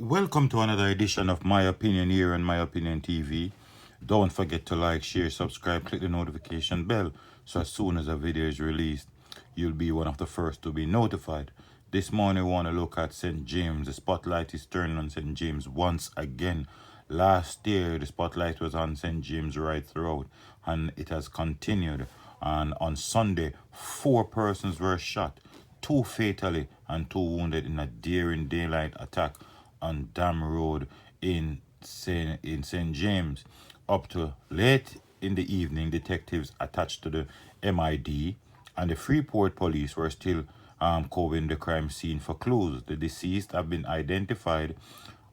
Welcome to another edition of My Opinion here on My Opinion TV. Don't forget to like, share, subscribe, click the notification bell so as soon as a video is released, you'll be one of the first to be notified. This morning we want to look at St. James. The spotlight is turning on St. James once again. Last year the spotlight was on St. James right throughout, and it has continued. And on Sunday, 4 persons were shot, 2 fatally and 2 wounded in a daring daylight attack on Dam Road in St. James. Up to late in the evening, detectives attached to the MID and the Freeport police were still combing the crime scene for clues. The deceased have been identified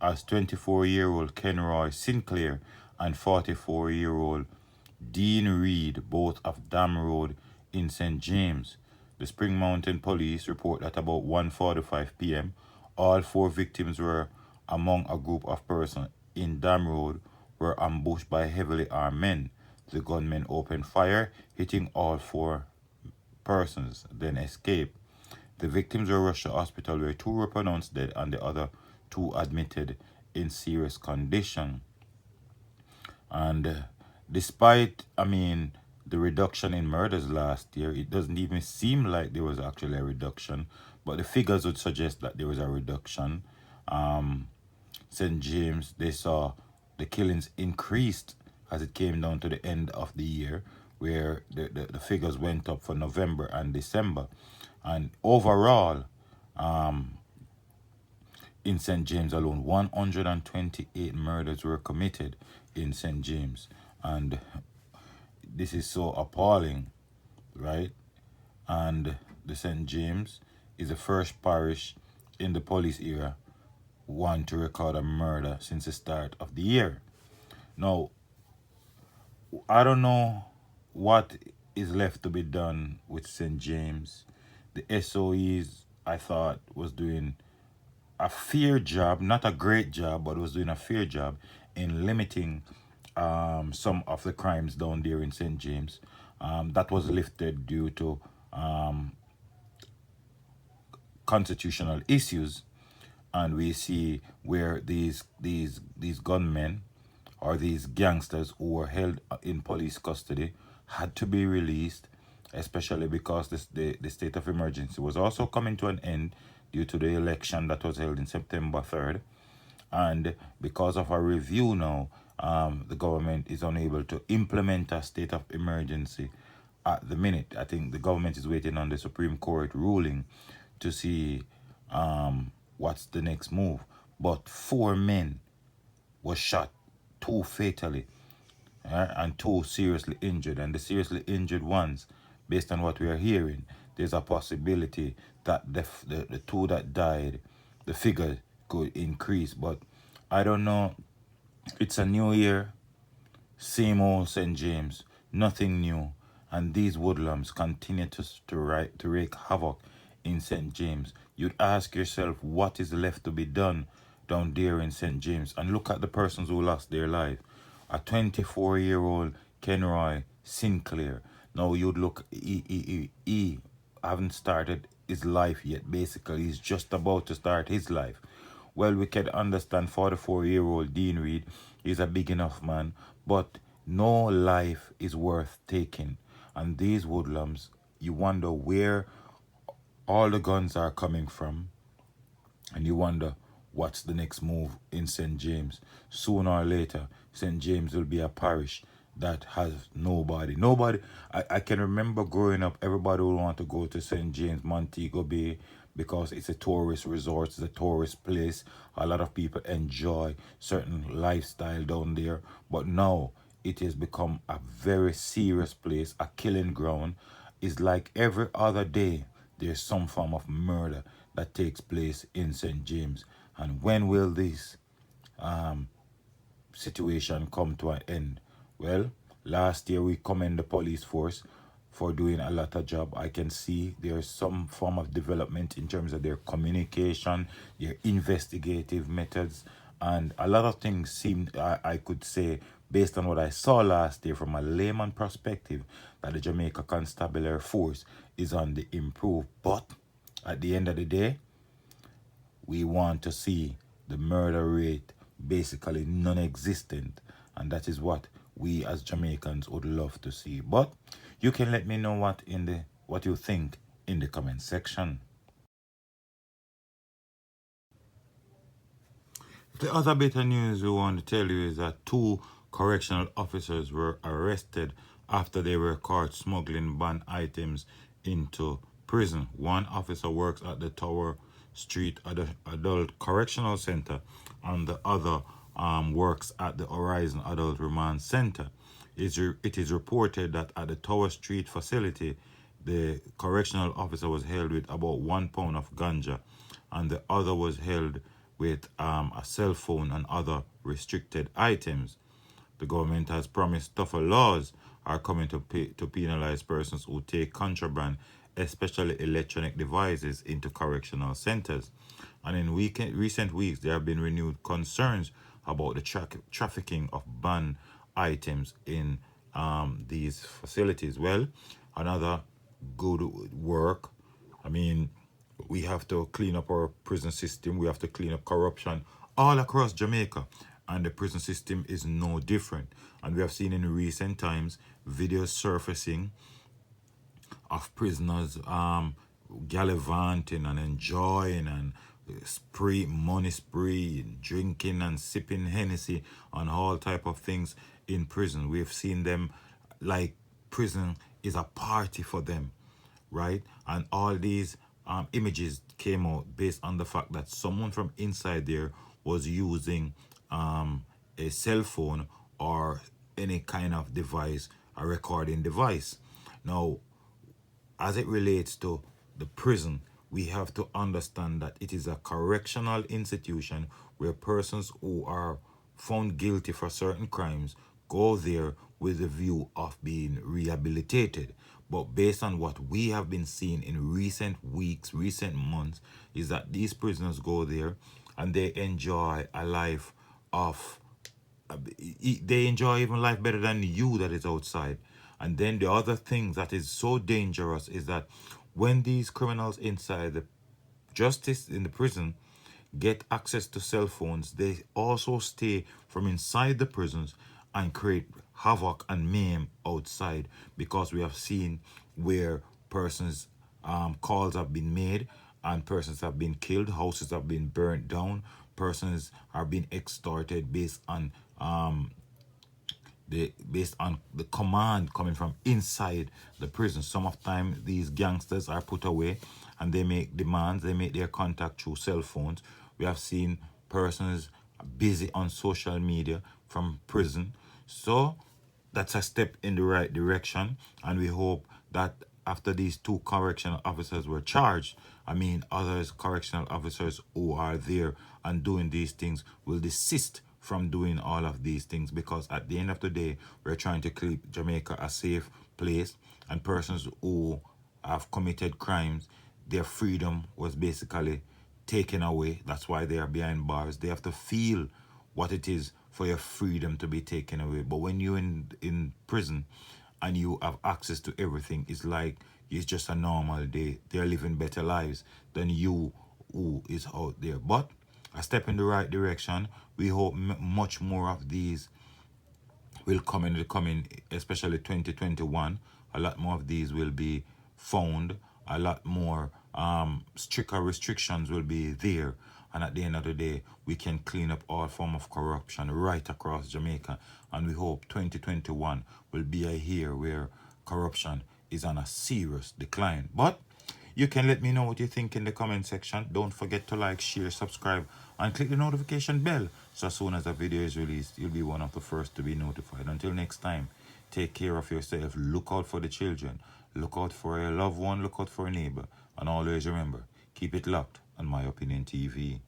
as 24-year-old Kenroy Sinclair and 44-year-old Dean Reed, both of Dam Road in St. James. The Spring Mountain Police report that about 1:45 p.m., all 4 victims were among a group of persons in Dam Road were ambushed by heavily armed men. The gunmen opened fire, hitting all 4 persons, then escaped. The victims were rushed to hospital where 2 were pronounced dead and the other 2 admitted in serious condition. And despite, the reduction in murders last year, it doesn't even seem like there was actually a reduction, but the figures would suggest that there was a reduction. St. James, they saw the killings increased as it came down to the end of the year, where the figures went up for November and December. And overall, in St. James alone, 128 murders were committed in St. James. And this is so appalling, right? And the St. James is the first parish in the police era one to record a murder since the start of the year. Now, I don't know what is left to be done with St. James. The SOEs, I thought, was doing a fair job, not a great job, but was doing a fair job in limiting some of the crimes down there in St. James. That was lifted due to constitutional issues, and we see where these gunmen or these gangsters who were held in police custody had to be released, especially because the state of emergency was also coming to an end due to the election that was held in September 3rd. And because of a review now, the government is unable to implement a state of emergency at the minute. I think the government is waiting on the Supreme Court ruling to see what's the next move. But 4 men were shot, 2 fatally, and 2 seriously injured. And the seriously injured ones, based on what we are hearing, there's a possibility that the 2 that died, the figure could increase. But I don't know. It's a new year, same old St. James, nothing new. And these woodlums continue to wreak havoc in St. James. You'd ask yourself what is left to be done down there in St. James. And look at the persons who lost their life. A 24-year-old Kenroy Sinclair. Now you'd look, he haven't started his life yet. Basically, he's just about to start his life. Well, we can understand 44-year-old Dean Reed is a big enough man, but no life is worth taking. And these woodlums, you wonder where all the guns are coming from, and you wonder what's the next move in St. James. Sooner or later, St. James will be a parish that has nobody. I can remember growing up, everybody would want to go to St. James, Montego Bay, because it's a tourist resort, it's a tourist place. A lot of people enjoy certain lifestyle down there. But now it has become a very serious place, a killing ground. It's like every other day there's some form of murder that takes place in St. James. And when will this situation come to an end? Well, last year we commend the police force for doing a lot of job. I can see there's some form of development in terms of their communication, their investigative methods, and a lot of things seem, I could say, based on what I saw last year from a layman perspective, that the Jamaica Constabulary Force is on the improve. But at the end of the day, we want to see the murder rate basically non-existent, and that is what we as Jamaicans would love to see. But you can let me know what you think in the comment section. The other bit of news we want to tell you is that two correctional officers were arrested after they were caught smuggling banned items into prison. One officer works at the Tower Street Adult Correctional Center, and the other works at the Horizon Adult Remand Center. It is reported that at the Tower Street facility, the correctional officer was held with about 1 pound of ganja, and the other was held with a cell phone and other restricted items. The government has promised tougher laws are coming to penalize persons who take contraband, especially electronic devices, into correctional centers. And in recent weeks, there have been renewed concerns about the trafficking of banned items in these facilities. Well, another good work. I mean, we have to clean up our prison system. We have to clean up corruption all across Jamaica. And the prison system is no different. And we have seen in recent times videos surfacing of prisoners gallivanting and enjoying and money spree, drinking and sipping Hennessy and all type of things in prison. We've seen them like prison is a party for them, right? And all these images came out based on the fact that someone from inside there was using a cell phone or any kind of device, a recording device. Now, as it relates to the prison, we have to understand that it is a correctional institution where persons who are found guilty for certain crimes go there with the view of being rehabilitated. But based on what we have been seeing in recent weeks, recent months, is that these prisoners go there and they enjoy a life of they enjoy even life better than you that is outside. And then the other thing that is so dangerous is that when these criminals inside the justice in the prison get access to cell phones, they also stay from inside the prisons and create havoc and mayhem outside, because we have seen where persons calls have been made and persons have been killed, houses have been burnt down, persons are being extorted based on the command coming from inside the prison. Some of the time these gangsters are put away and they make demands, they make their contact through cell phones. We have seen persons busy on social media from prison. So that's a step in the right direction, and we hope that after these two correctional officers were charged, I mean others correctional officers who are there and doing these things will desist from doing all of these things, because at the end of the day we're trying to keep Jamaica a safe place, and persons who have committed crimes, their freedom was basically taken away. That's why they are behind bars. They have to feel what it is for your freedom to be taken away. But when you're in prison and you have access to everything, it's like it's just a normal day. They're living better lives than you who is out there. But a step in the right direction. We hope much more of these will come in the coming, especially 2021. A lot more of these will be found. A lot more stricter restrictions will be there. And at the end of the day, we can clean up all form of corruption right across Jamaica. And we hope 2021 will be a year where corruption is on a serious decline. But you can let me know what you think in the comment section. Don't forget to like, share, subscribe, and click the notification bell, so as soon as a video is released, you'll be one of the first to be notified. Until next time, take care of yourself. Look out for the children. Look out for a loved one. Look out for a neighbor. And always remember, keep it locked on My Opinion TV.